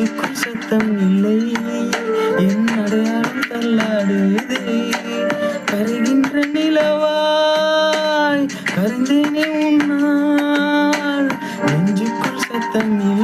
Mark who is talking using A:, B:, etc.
A: நெஞ்சுக்குள் சத்தம் இல்லை, என் அடையாளம் தள்ளாடுதே. கரைகின்ற நிலவாய் கரைந்தேனே உன்னால், நெஞ்சுக்குள் சத்தம் இல்லை.